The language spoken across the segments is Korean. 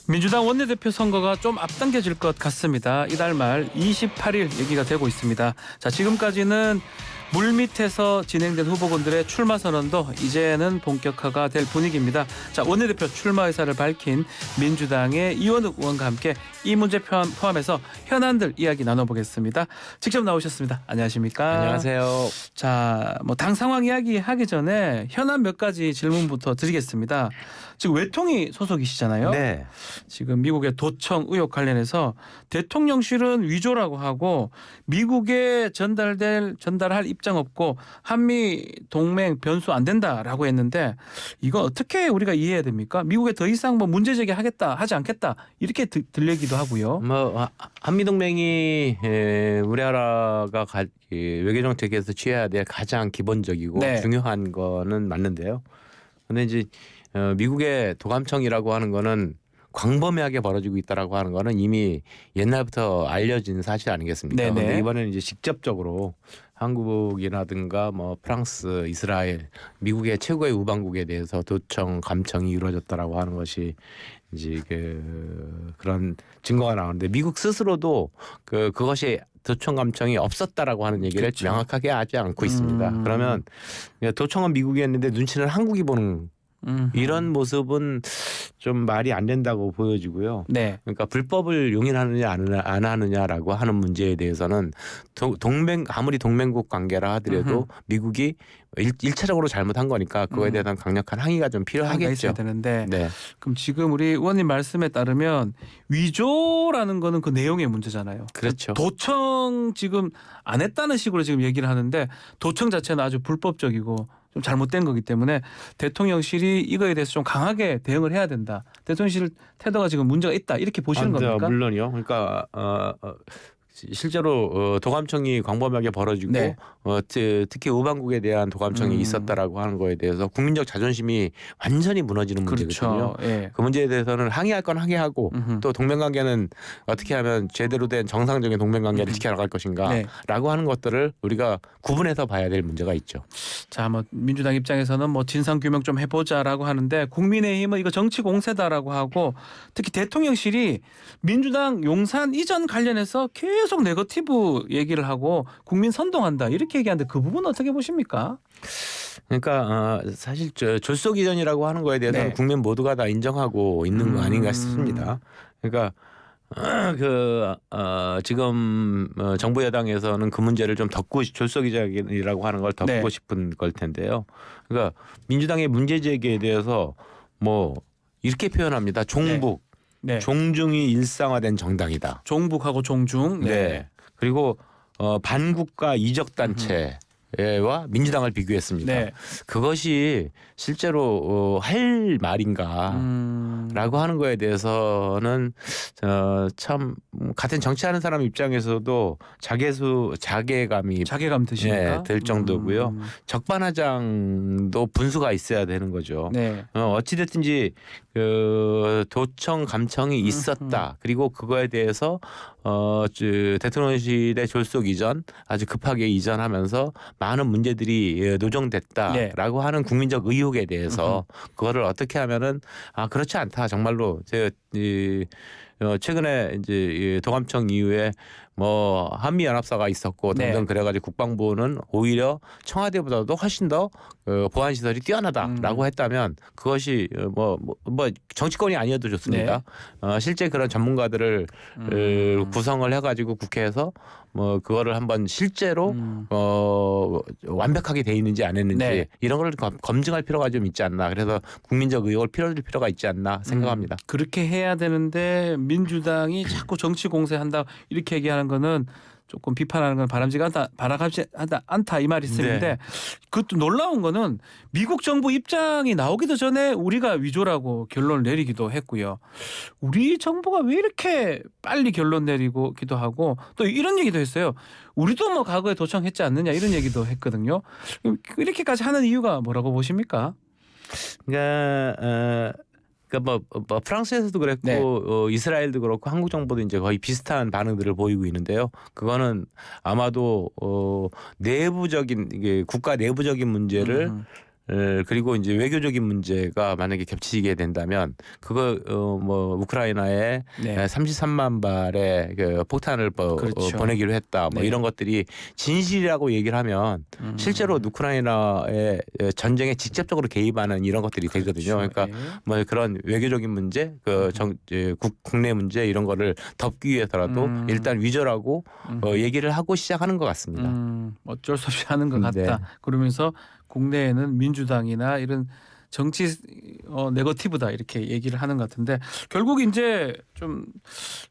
민주당 원내대표 선거가 좀 앞당겨질 것 같습니다. 이달 말 28일 얘기가 되고 있습니다. 자, 지금까지는 물밑에서 진행된 후보군들의 출마 선언도 이제는 본격화가 될 분위기입니다. 자, 원내대표 출마 의사를 밝힌 민주당의 이원욱 의원과 함께 이 문제 포함해서 현안들 이야기 나눠보겠습니다. 직접 나오셨습니다. 안녕하십니까? 안녕하세요. 자, 당 상황 이야기 하기 전에 현안 몇 가지 질문부터 드리겠습니다. 지금 외통위 소속이시잖아요. 네. 지금 미국의 도청 의혹 관련해서 대통령실은 위조라고 하고 미국에 전달할 입장 없고 한미 동맹 변수 안 된다라고 했는데 이거 어떻게 우리가 이해해야 됩니까? 미국에 더 이상 문제 제기하겠다 하지 않겠다 이렇게 들리기도 하고요. 한미 동맹이 우리나라가 외교 정책에서 취해야 될 가장 기본적이고 네. 중요한 거는 맞는데요. 근데 이제 미국의 도감청이라고 하는 거는 광범위하게 벌어지고 있다라고 하는 거는 이미 옛날부터 알려진 사실 아니겠습니까? 네네. 그런데 이번에는 이제 직접적으로 한국이라든가 프랑스, 이스라엘, 미국의 최고의 우방국에 대해서 도청, 감청이 이루어졌다라고 하는 것이 이제 그런 증거가 나오는데 미국 스스로도 그것이 도청 감청이 없었다라고 하는 얘기를 그렇죠. 명확하게 하지 않고 있습니다. 그러면 도청은 미국이 했는데 눈치는 한국이 보는 이런 모습은 좀 말이 안 된다고 보여지고요. 네. 그러니까 불법을 용인하느냐 안 하느냐라고 하는 문제에 대해서는 아무리 동맹국 관계라 하더라도 미국이 일차적으로 잘못한 거니까 그거에 대한 강력한 항의가 좀 필요하겠죠. 있어야 되는데 네. 그럼 지금 우리 의원님 말씀에 따르면 위조라는 거는 그 내용의 문제잖아요. 그렇죠. 도청 지금 안 했다는 식으로 지금 얘기를 하는데 도청 자체는 아주 불법적이고 좀 잘못된 거기 때문에 대통령실이 이거에 대해서 좀 강하게 대응을 해야 된다. 대통령실 태도가 지금 문제가 있다. 이렇게 보시는 겁니까? 물론이요. 그러니까 실제로 도감청이 광범위하게 벌어지고 네. 특히 우방국에 대한 도감청이 있었다라고 하는 거에 대해서 국민적 자존심이 완전히 무너지는 문제거든요. 그렇죠. 예. 그 문제에 대해서는 항의할 건 항의하고 또 동맹관계는 어떻게 하면 제대로 된 정상적인 동맹관계를 지켜나갈 것인가 네. 라고 하는 것들을 우리가 구분해서 봐야 될 문제가 있죠. 자, 민주당 입장에서는 진상 규명 좀 해보자라고 하는데 국민의힘은 이거 정치 공세다라고 하고 특히 대통령실이 민주당 용산 이전 관련해서 계속 네거티브 얘기를 하고 국민 선동한다 이렇게 얘기하는데 그 부분 어떻게 보십니까? 그러니까 사실 졸속 이전이라고 하는 거에 대해서는 네. 국민 모두가 다 인정하고 있는 거 아닌가 싶습니다. 그러니까 지금 정부 여당에서는 그 문제를 좀 덮고 졸속 이전이라고 하는 걸 덮고 네. 싶은 걸 텐데요. 그러니까 민주당의 문제 제기에 대해서 이렇게 표현합니다. 종북, 네. 종중이 일상화된 정당이다. 종북하고 종중. 네. 그리고 반국가 이적 단체와 민주당을 비교했습니다. 네. 그것이 실제로 할 말인가라고 하는 거에 대해서는 참 같은 정치하는 사람 입장에서도 자괴감 드십니까? 될 정도고요. 적반하장도 분수가 있어야 되는 거죠. 네. 어찌됐든지 도청 감청이 있었다. 그리고 그거에 대해서 대통령실의 졸속 이전 아주 급하게 이전하면서 많은 문제들이 노정됐다라고 하는 국민적 의혹에 대해서 그거를 어떻게 하면은 그렇지 않다 정말로 최근에 이제 도감청 이후에 한미 연합사가 있었고 등등 그래가지고 국방부는 오히려 청와대보다도 훨씬 더 보안 시설이 뛰어나다라고 했다면 그것이 정치권이 아니어도 좋습니다. 실제 그런 전문가들을 구성을 해가지고 국회에서 그거를 한번 실제로 완벽하게 돼 있는지 안 했는지 이런 걸 검증할 필요가 좀 있지 않나. 그래서 국민적 의혹을 풀어줄 필요가 있지 않나 생각합니다. 그렇게 해야 되는데 민주당이 자꾸 정치 공세한다 이렇게 얘기하는 거는 조금 비판하는 건 바람직하지 않다 이 말이 있는데 그것도 놀라운 거는 미국 정부 입장이 나오기도 전에 우리가 위조라고 결론을 내리기도 했고요. 우리 정부가 왜 이렇게 빨리 결론 내리기도 하고 또 이런 얘기도 했어요. 우리도 과거에 도청했지 않느냐 이런 얘기도 했거든요. 이렇게까지 하는 이유가 뭐라고 보십니까? 그러니까 프랑스에서도 그랬고 이스라엘도 그렇고 한국 정부도 이제 거의 비슷한 반응들을 보이고 있는데요. 그거는 아마도 내부적인 국가 내부적인 문제를 그리고 이제 외교적인 문제가 만약에 겹치게 된다면 그거 뭐 우크라이나에 네. 33만 발의 그 폭탄을 그렇죠. 보내기로 했다. 뭐 네. 이런 것들이 진실이라고 얘기를 하면 실제로 우크라이나의 전쟁에 직접적으로 개입하는 이런 것들이 되거든요. 그렇죠. 그러니까 뭐 그런 외교적인 문제, 국내 문제 이런 거를 덮기 위해서라도 일단 위조라고 얘기를 하고 시작하는 것 같습니다. 어쩔 수 없이 하는 것 같다. 네. 그러면서 국내에는 민주당이나 이런 정치 네거티브다 이렇게 얘기를 하는 것 같은데 결국 이제 좀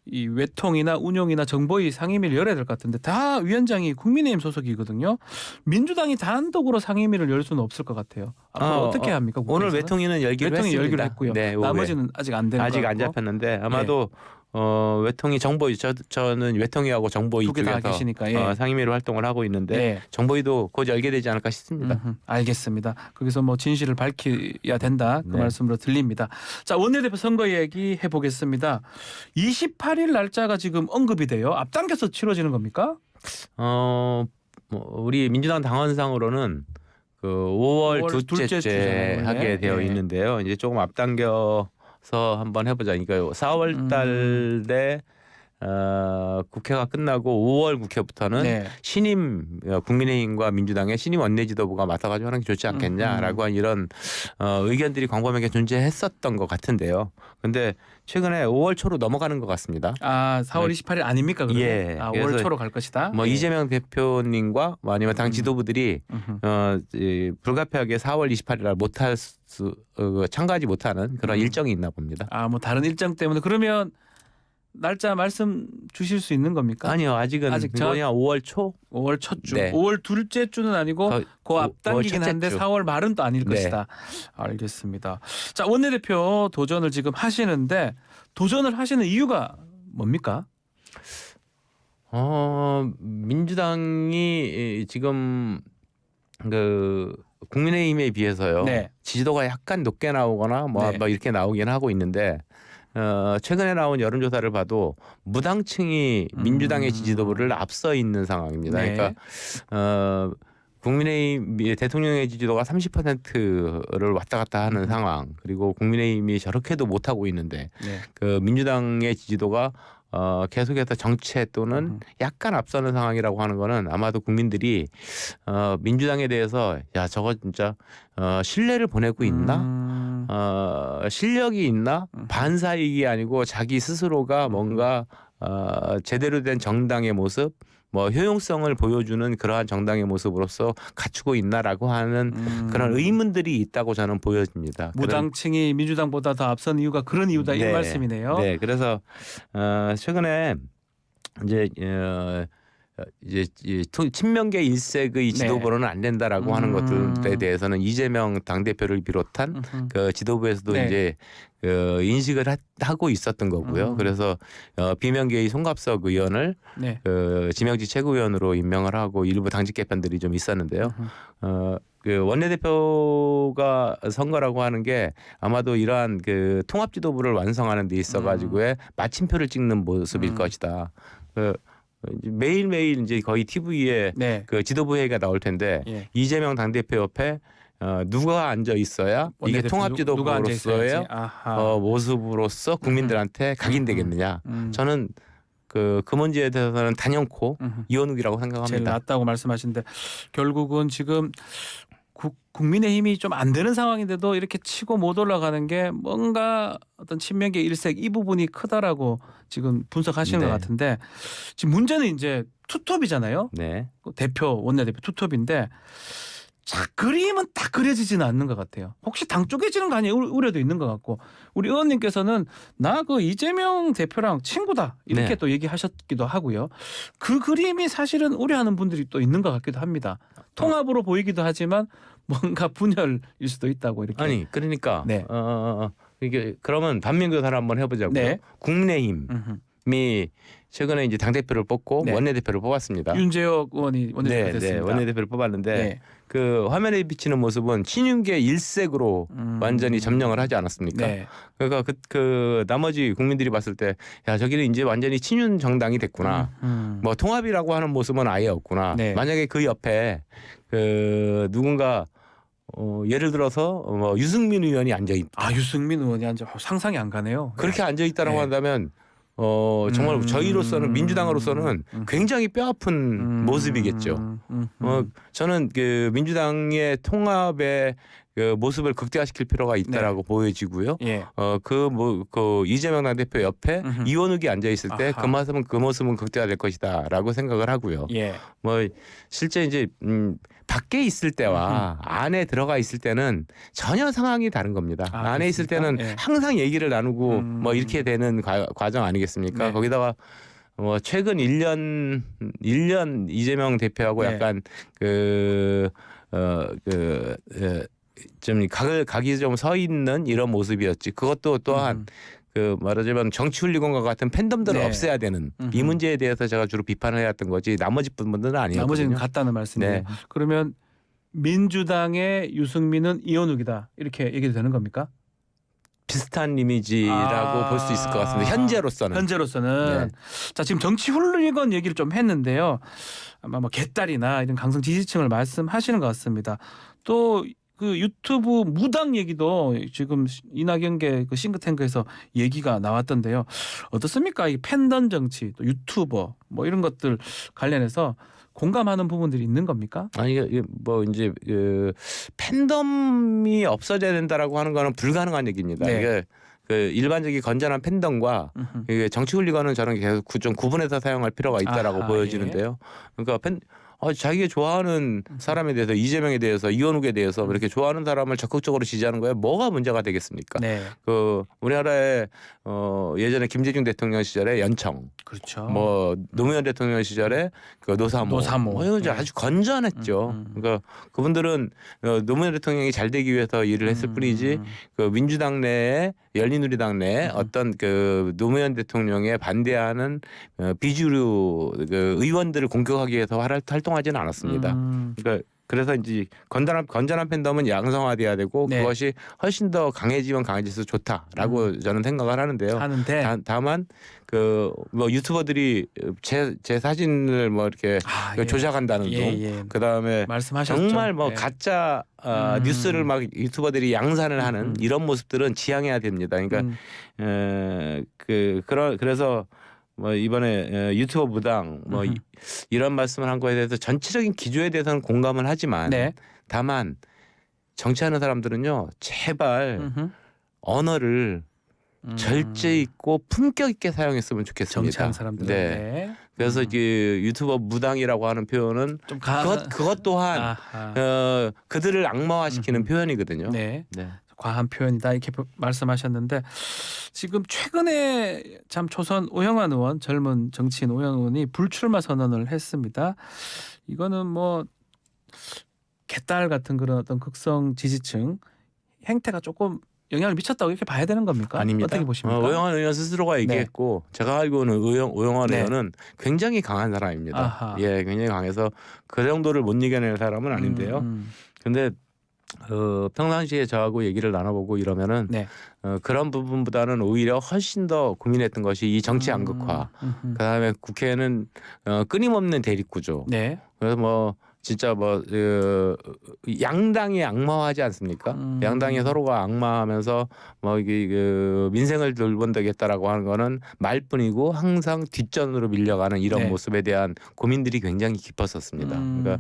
이 외통이나 운용이나 정보위 상임위를 열어야 될 것 같은데 다 위원장이 국민의힘 소속이거든요. 민주당이 단독으로 상임위를 열 수는 없을 것 같아요. 앞으로 어떻게 합니까? 오늘 국회에서는? 외통위는 열기로 외통위 했습니다. 열기로 했고요. 네, 나머지는 아직 안 되는 아직 것 안 같고. 잡혔는데 아마도 외통위 정보위 저는 외통위하고 정보위 두 개 다 쪽에서 계시니까. 예. 상임위로 활동을 하고 있는데 네. 정보위도 곧 열게 되지 않을까 싶습니다. 알겠습니다. 거기서 뭐 진실을 밝혀야 된다 그 네. 말씀으로 들립니다. 자, 원내대표 선거 얘기 해보겠습니다. 28일 날짜가 지금 언급이 돼요. 앞당겨서 치러지는 겁니까? 뭐 우리 민주당 당원상으로는 그 5월 둘째 주 주잖아요, 하게 원래. 되어 네. 있는데요. 이제 조금 앞당겨서 한번 해보자. 그러니까 4월 달에 국회가 끝나고 5월 국회부터는 네. 신임 국민의힘과 민주당의 신임 원내지도부가 맡아가지고 하는 게 좋지 않겠냐라고 한 이런 의견들이 광범위하게 존재했었던 것 같은데요. 그런데 최근에 5월 초로 넘어가는 것 같습니다. 아, 4월 28일 아닙니까? 그러면? 예. 아, 그래서 5월 초로 갈 것이다. 뭐 예. 이재명 대표님과 뭐 아니면 당 지도부들이 불가피하게 4월 28일 날 못할 참가하지 못하는 그런 일정이 있나 봅니다. 아, 뭐 다른 일정 때문에 그러면 날짜 말씀 주실 수 있는 겁니까? 아니요, 아직은 아직 뭐냐 5월 초. 5월 첫 주, 네. 5월 둘째 주는 아니고 그 앞당기긴 5월 첫째 한데 주. 4월 말은 또 아닐 네. 것이다. 알겠습니다. 자, 원내대표 도전을 지금 하시는데 도전을 하시는 이유가 뭡니까? 민주당이 지금 그 국민의힘에 비해서요. 네. 지지도가 약간 높게 나오거나 뭐 네. 이렇게 나오긴 하고 있는데 최근에 나온 여론조사를 봐도 무당층이 민주당의 지지도를 앞서 있는 상황입니다. 네. 그러니까 국민의힘 대통령의 지지도가 30%를 왔다 갔다 하는 상황. 그리고 국민의힘이 저렇게도 못하고 있는데 네. 그 민주당의 지지도가 계속해서 정체 또는 약간 앞서는 상황이라고 하는 거는 아마도 국민들이 민주당에 대해서 야 저거 진짜 신뢰를 보내고 있나 실력이 있나 반사이익이 아니고 자기 스스로가 뭔가 제대로 된 정당의 모습 뭐 효용성을 보여주는 그러한 정당의 모습으로서 갖추고 있나라고 하는 그런 의문들이 있다고 저는 보여집니다. 무당층이 민주당보다 더 앞선 이유가 그런 이유다 이 말씀이네요. 네, 그래서 최근에 이제 친명계 일색의 지도부로는 안 된다라고 하는 것들에 대해서는 이재명 당대표를 비롯한 그 지도부에서도 네. 이제 인식을 하고 있었던 거고요. 그래서 비명계의 송갑석 의원을 네. 지명직 최고위원으로 임명을 하고 일부 당직 개편들이 좀 있었는데요. 그 원내대표가 선거라고 하는 게 아마도 이러한 그 통합 지도부를 완성하는 데 있어가지고의 마침표를 찍는 모습일 것이다. 매일매일 이제 거의 TV에 네. 그 지도부 회의가 나올 텐데 예. 이재명 당대표 옆에 누가 앉아 있어야 이게 원내대표 통합 누가 앉아 지도부로서의 있어야지. 아하. 모습으로서 국민들한테 각인되겠느냐. 저는 그 문제에 대해서는 단연코 이원욱이라고 제일 생각합니다. 낫다고 말씀하시는데 결국은 지금 국민의힘이 좀 안 되는 상황인데도 이렇게 치고 못 올라가는 게 뭔가 어떤 친명계 일색 이 부분이 크다라고 지금 분석하시는 네. 것 같은데 지금 문제는 이제 투톱이잖아요. 네. 원내대표 투톱인데 그림은 딱 그려지지는 않는 것 같아요. 혹시 당 쪼개지는 거 아니에요? 우려도 있는 것 같고 우리 의원님께서는 나 그 이재명 대표랑 친구다 이렇게 네. 또 얘기하셨기도 하고요. 그 그림이 사실은 우려하는 분들이 또 있는 것 같기도 합니다. 통합으로 보이기도 하지만 뭔가 분열일 수도 있다고 이렇게. 아니 그러니까 네. 이게 그러면 반면교사를 한번 해보자고요. 네. 국민의힘이 최근에 이제 당 대표를 뽑고 네. 원내대표를 뽑았습니다. 윤재혁 의원이 원내대표 됐습니다. 원내대표를 뽑았는데 네. 그 화면에 비치는 모습은 친윤계 일색으로 완전히 점령을 하지 않았습니까? 네. 그러니까 그 나머지 국민들이 봤을 때 야 저기는 이제 완전히 친윤 정당이 됐구나. 뭐 통합이라고 하는 모습은 아예 없구나. 네. 만약에 그 옆에 그 누군가 예를 들어서 유승민 의원이 앉아 있다. 아 유승민 의원이 앉아 상상이 안 가네요. 그렇게 앉아 있다라고 네. 한다면 정말 저희로서는 민주당으로서는 굉장히 뼈아픈 모습이겠죠. 저는 그 민주당의 통합의 그 모습을 극대화시킬 필요가 있다라고 보여지고요. 예. 그 이재명 당대표 옆에 이원욱이 앉아 있을 때 아하. 그 모습은 극대화될 것이다라고 생각을 하고요. 예. 뭐 실제 이제 밖에 있을 때와 안에 들어가 있을 때는 전혀 상황이 다른 겁니다. 아, 안에 있을 때는 그렇습니까? 예. 항상 얘기를 나누고 뭐 이렇게 되는 과정 아니겠습니까? 네. 거기다가 뭐 최근 1년 이재명 대표하고 네. 약간 좀 각이 좀 서 있는 이런 모습이었지. 그것도 또한 그 말하자면 정치 훌리건과 같은 팬덤들을 네. 없애야 되는 이 문제에 대해서 제가 주로 비판을 해왔던 거지 나머지 분들은 아니었거든요. 나머지는 같다는 말씀이에요. 네. 그러면 민주당의 유승민은 이원욱이다 이렇게 얘기도 되는 겁니까? 비슷한 이미지라고 볼 수 있을 것 같습니다. 현재로서는. 현재로서는 자 지금 정치 훌리건 얘기를 좀 했는데요. 아마 뭐 개딸이나 이런 강성 지지층을 말씀하시는 것 같습니다. 또 그 유튜브 무당 얘기도 지금 이낙연계 그 싱크탱크에서 얘기가 나왔던데요. 어떻습니까? 이 팬덤 정치, 또 유튜버 뭐 이런 것들 관련해서 공감하는 부분들이 있는 겁니까? 아니 이게 뭐 이제 그 팬덤이 없어져야 된다라고 하는 거는 불가능한 얘기입니다. 네. 이게 그 일반적인 건전한 팬덤과 이게 정치 훌리건은 저는 계속 좀 구분해서 사용할 필요가 있다라고 아하, 보여지는데요. 그러니까 자기가 좋아하는 사람에 대해서 이재명에 대해서 이원욱에 대해서 이렇게 좋아하는 사람을 적극적으로 지지하는 거에 뭐가 문제가 되겠습니까? 네, 그 우리나라의 예전에 김대중 대통령 시절에 연청, 그렇죠. 뭐 노무현 대통령 시절에 그 노사모, 노사모. 이거 이제 네. 아주 건전했죠. 그러니까 그분들은 노무현 대통령이 잘 되기 위해서 일을 했을 뿐이지 그 민주당 내에 열린우리당 내에 어떤 그 노무현 대통령에 반대하는 비주류 그 의원들을 공격하기 위해서 활동하지는 않았습니다. 그러니까 그래서 이제 건전한 팬덤은 양성화돼야 되고 네. 그것이 훨씬 더 강해지면 강해질수록 좋다라고 저는 생각을 하는데요. 하는데 다만 그 뭐 유튜버들이 제 사진을 뭐 이렇게 예. 조작한다는 예, 둥, 예. 그다음에 말씀하셨죠. 정말 뭐 예. 가짜 뉴스를 막 유튜버들이 양산을 하는 이런 모습들은 지양해야 됩니다. 그러니까 그래서 뭐 이번에 유튜버 무당 뭐 이런 말씀을 한 거에 대해서 전체적인 기조에 대해서는 공감을 하지만 네. 다만 정치하는 사람들은요 제발 언어를 절제 있고 품격 있게 사용했으면 좋겠습니다. 정치하는 사람들은 네. 그래서 그 유튜버 무당이라고 하는 표현은 좀 그것 또한 아하. 그들을 악마화시키는 표현이거든요. 네. 네. 과한 표현이다 이렇게 말씀하셨는데 지금 최근에 참 초선 오영환 의원 젊은 정치인 오영환 의원이 불출마 선언을 했습니다. 이거는 뭐 개딸 같은 그런 어떤 극성 지지층 행태가 조금 영향을 미쳤다고 이렇게 봐야 되는 겁니까? 아닙니다. 어떻게 보십니까? 오영환 의원 스스로가 얘기했고 제가 알고는 오영환 네. 의원은 굉장히 강한 사람입니다. 아하. 예, 굉장히 강해서 그 정도를 못 이겨낼 사람은 아닌데요. 근데 평상시에 저하고 얘기를 나눠보고 이러면은 네. 그런 부분보다는 오히려 훨씬 더 고민했던 것이 이 정치 양극화. 그다음에 국회는 끊임없는 대립 구조. 네. 그래서 뭐 진짜 뭐 양당이 악마화하지 않습니까? 양당이 서로가 악마하면서 뭐 이게 민생을 돌본다겠다라고 하는 거는 말뿐이고 항상 뒷전으로 밀려가는 이런 네. 모습에 대한 고민들이 굉장히 깊었었습니다. 그러니까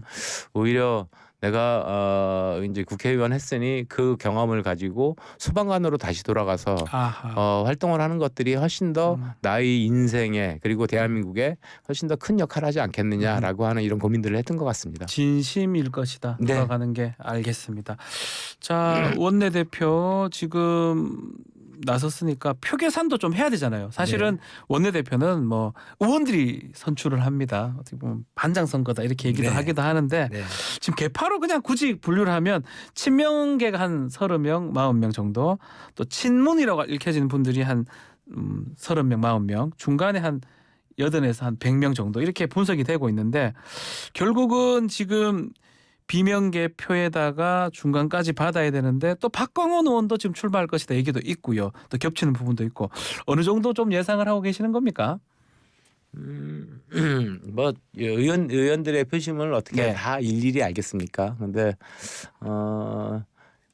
오히려 내가 이제 국회의원 했으니 그 경험을 가지고 소방관으로 다시 돌아가서 활동을 하는 것들이 훨씬 더 나의 인생에 그리고 대한민국에 훨씬 더 큰 역할을 하지 않겠느냐라고 하는 이런 고민들을 했던 것 같습니다. 진심일 것이다. 네. 돌아가는 게 알겠습니다. 자 원내대표 지금 나섰으니까 표 계산도 좀 해야 되잖아요. 사실은 원내대표는 뭐 의원들이 선출을 합니다. 어떻게 보면 반장 선거다 이렇게 얘기도 하기도 하는데 지금 개파로 그냥 굳이 분류를 하면 친명계가 한 30명, 40명 정도 또 친문이라고 읽혀지는 분들이 한 30명, 40명 중간에 한 80에서 한 100명 정도 이렇게 분석이 되고 있는데 결국은 지금 비명계 표에다가 중간까지 받아야 되는데 또 박광원 의원도 지금 출마할 것이다 얘기도 있고요. 또 겹치는 부분도 있고 어느 정도 좀 예상을 하고 계시는 겁니까? 뭐 의원들의 표심을 어떻게 네. 다 일일이 알겠습니까? 근데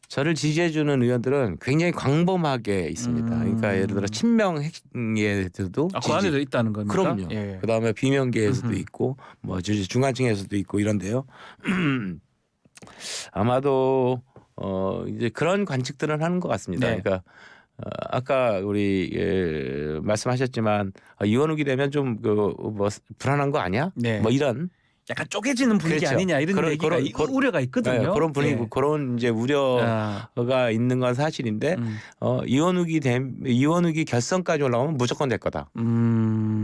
저를 지지해주는 의원들은 굉장히 광범하게 있습니다. 그러니까 예를 들어 친명계에서도 그 안에도 있다는 겁니까? 그럼요. 예. 그다음에 비명계에서도 음흠. 있고 뭐 중간층에서도 있고 이런데요. 아마도 이제 그런 관측들은 하는 것 같습니다. 네. 그러니까 아까 우리 말씀하셨지만 이원욱이 되면 좀 뭐 불안한 거 아니야? 네. 뭐 이런 약간 쪼개지는 분위기 그렇죠. 아니냐 이런 얘기가 우려가 있거든요. 네, 그런 분위기 예. 그런 이제 우려가 아, 있는 건 사실인데 이원욱이 결선까지 올라오면 무조건 될 거다.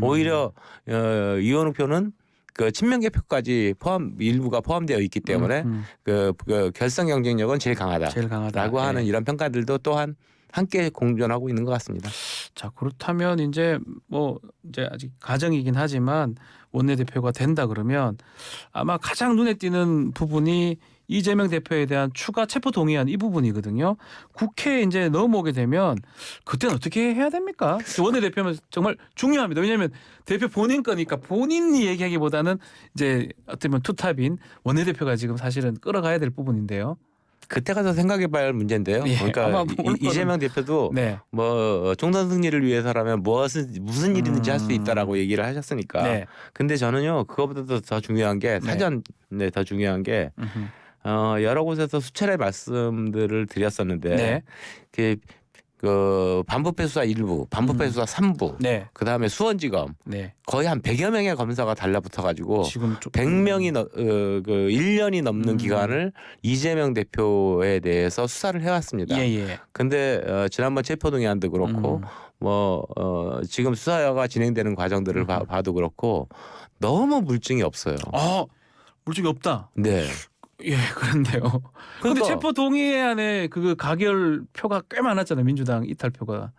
오히려 이원욱 표는 그 친명계 표까지 일부가 포함되어 있기 때문에 그 결선 경쟁력은 제일 강하다라고 제일 강하다. 하는 예. 이런 평가들도 또한 함께 공존하고 있는 것 같습니다. 자, 그렇다면 이제 뭐 이제 아직 가정이긴 하지만 원내대표가 된다 그러면 아마 가장 눈에 띄는 부분이 이재명 대표에 대한 추가 체포 동의안 이 부분이거든요. 국회에 이제 넘어오게 되면 그때는 어떻게 해야 됩니까? 원내대표면 정말 중요합니다. 왜냐하면 대표 본인 거니까 본인이 얘기하기보다는 이제 어떻게 보면 투탑인 원내대표가 지금 사실은 끌어가야 될 부분인데요. 그때 가서 생각해봐야 할 문제인데요. 예, 그러니까 아마 올 이재명 대표도 네. 뭐 총선 승리를 위해서라면 무슨 일이든지 할 수 있다라고 얘기를 하셨으니까. 네. 근데 저는요 그거보다도 더 중요한 게 사전에 더 중요한 게 여러 곳에서 수차례 말씀들을 드렸었는데 네. 그 반부패 수사 1부, 반부패 수사 3부, 네. 그 다음에 수원지검 네. 거의 한 100여 명의 검사가 달라붙어가지고 지금 100명이 그 1년이 넘는 기간을 이재명 대표에 대해서 수사를 해왔습니다. 예예. 근데 지난번 체포동의안도 그렇고 지금 수사가 진행되는 과정들을 봐도 그렇고 너무 물증이 없어요. 물증이 없다. 네. 예, 그런데요. 근데 그러니까. 체포 동의안에 그 가결 표가 꽤 많았잖아요. 민주당 이탈표가.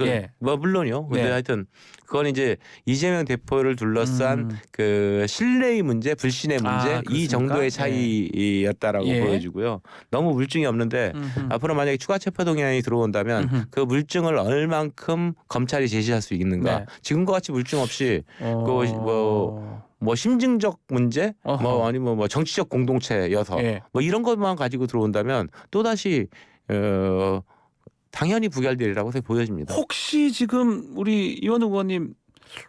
예. 물론요. 근데 네. 하여튼 그건 이제 이재명 대표를 둘러싼 그 신뢰의 문제, 불신의 문제 이 그렇습니까? 정도의 차이였다라고 예. 보여지고요. 너무 물증이 없는데 앞으로 만약에 추가 체포 동의안이 들어온다면 그 물증을 얼만큼 검찰이 제시할 수 있는가. 네. 지금과 같이 물증 없이 뭐 심증적 문제, 뭐 아니면 뭐 정치적 공동체여서 예. 뭐 이런 것만 가지고 들어온다면 또 다시 당연히 부결되리라고 보여집니다. 혹시 지금 우리 이원욱 의원님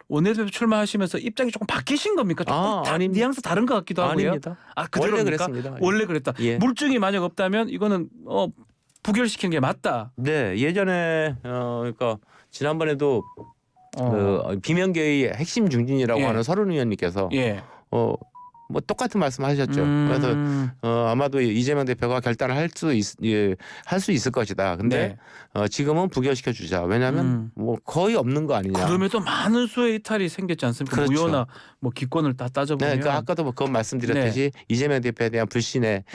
원내대표 출마하시면서 입장이 조금 바뀌신 겁니까? 조금 뉘앙스 다른 것 같기도 하고요. 아닙니다. 그대로입니까? 원래 그랬습니다. 원래 그랬다. 예. 물증이 만약 없다면 이거는 부결시키는 게 맞다. 네, 예전에 그러니까 지난번에도 비명계의 핵심 중진이라고 예. 하는 서른 의원님께서 예. 뭐 똑같은 말씀하셨죠. 그래서 아마도 이재명 대표가 결단을 할 수 있을 것이다. 근데 지금은 부결시켜 주자. 왜냐하면 뭐 거의 없는 거 아니냐. 그럼에도 많은 수의 이탈이 생겼지 않습니까? 그렇죠. 무효나 뭐 기권을 다 따져보면. 네, 그러니까 아까도 그건 말씀드렸듯이 이재명 대표에 대한 불신의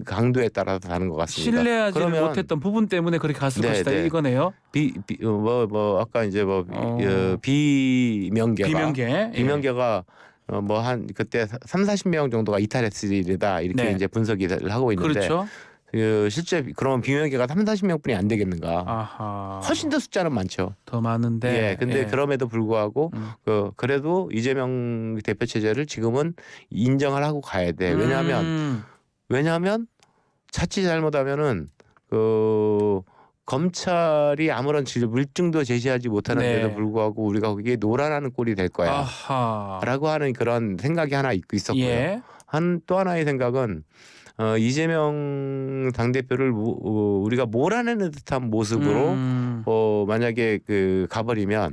강도에 따라서 다는 것 같습니다. 신뢰하지 못했던 부분 때문에 그렇게 갔을 것이다 이거네요. 아까 이제 비명계가 뭐 한 그때 30-40명 정도가 이탈했으리다 이렇게 이제 분석을 하고 있는데 그렇죠. 실제 그러면 비명계가 30-40명뿐이 안 되겠는가? 아하. 훨씬 더 숫자는 많죠. 더 많은데. 예, 근데 그럼에도 불구하고 그래도 이재명 대표 체제를 지금은 인정을 하고 가야 돼. 왜냐하면 자칫 잘못하면은 검찰이 아무런 물증도 제시하지 못하는데도 불구하고 우리가 거기에 놀아나는 꼴이 될 거야라고 하는 그런 생각이 하나 있었고요. 예. 또 하나의 생각은 이재명 당대표를 우리가 몰아내는 듯한 모습으로 만약에 가버리면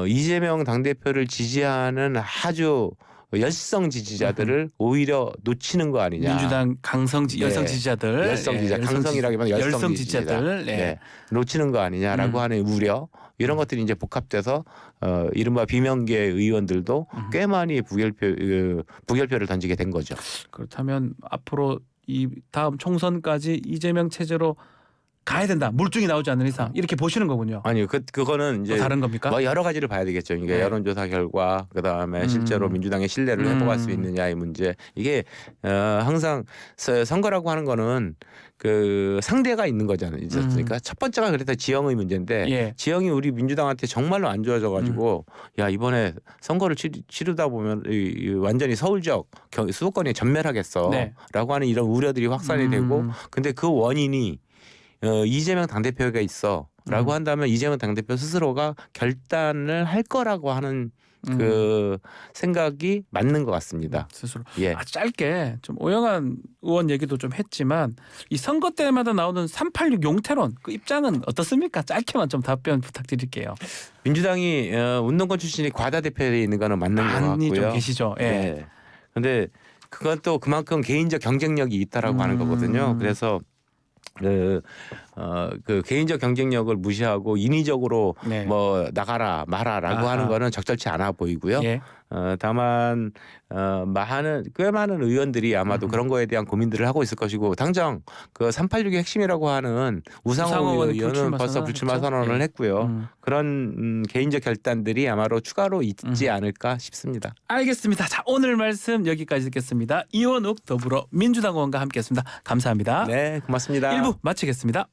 이재명 당대표를 지지하는 아주 열성 지지자들을 오히려 놓치는 거 아니냐. 민주당 열성 지지자들. 강성이라기보다 열성 지지자들. 네. 놓치는 거 아니냐라고 하는 우려. 이런 것들이 이제 복합돼서 이른바 비명계 의원들도 꽤 많이 부결표를 던지게 된 거죠. 그렇다면 앞으로 이 다음 총선까지 이재명 체제로 가야 된다. 물증이 나오지 않는 이상 이렇게 보시는 거군요. 아니요, 그거는 이제 또 다른 겁니까? 뭐 여러 가지를 봐야 되겠죠. 이게 네. 여론조사 결과, 그다음에 실제로 민주당의 신뢰를 회복할 수 있느냐의 문제. 이게 항상 선거라고 하는 거는 그 상대가 있는 거잖아요. 그러니까 첫 번째가 그래서 지형의 문제인데 예. 지형이 우리 민주당한테 정말로 안 좋아져가지고 야 이번에 선거를 치르다 보면 완전히 서울적 수도권이 전멸하겠어라고 네. 하는 이런 우려들이 확산이 되고, 근데 그 원인이 이재명 당대표가 있어라고 한다면 이재명 당대표 스스로가 결단을 할 거라고 하는 그 생각이 맞는 것 같습니다. 스스로. 예. 아주 짧게 좀 오영환 의원 얘기도 좀 했지만 이 선거 때마다 나오는 386 용태론 그 입장은 어떻습니까? 짧게만 좀 답변 부탁드릴게요. 민주당이 운동권 출신이 과다 대표되어 있는 거는 맞는 것 많이 같고요. 좀 계시죠. 예. 네. 근데 그건 또 그만큼 개인적 경쟁력이 있다라고 하는 거거든요. 그래서 그 개인적 경쟁력을 무시하고 인위적으로 네. 뭐 나가라 마라라고 하는 거는 적절치 않아 보이고요. 예. 다만 꽤 많은 의원들이 아마도 그런 거에 대한 고민들을 하고 있을 것이고, 당장 그 386의 핵심이라고 하는 우상호 의원은 벌써 불출마 선언을 예. 했고요. 그런 개인적 결단들이 아마도 추가로 있지 않을까 싶습니다. 알겠습니다. 자, 오늘 말씀 여기까지 듣겠습니다. 이원욱 더불어민주당 의원과 함께했습니다. 감사합니다. 네, 고맙습니다. 1부 마치겠습니다.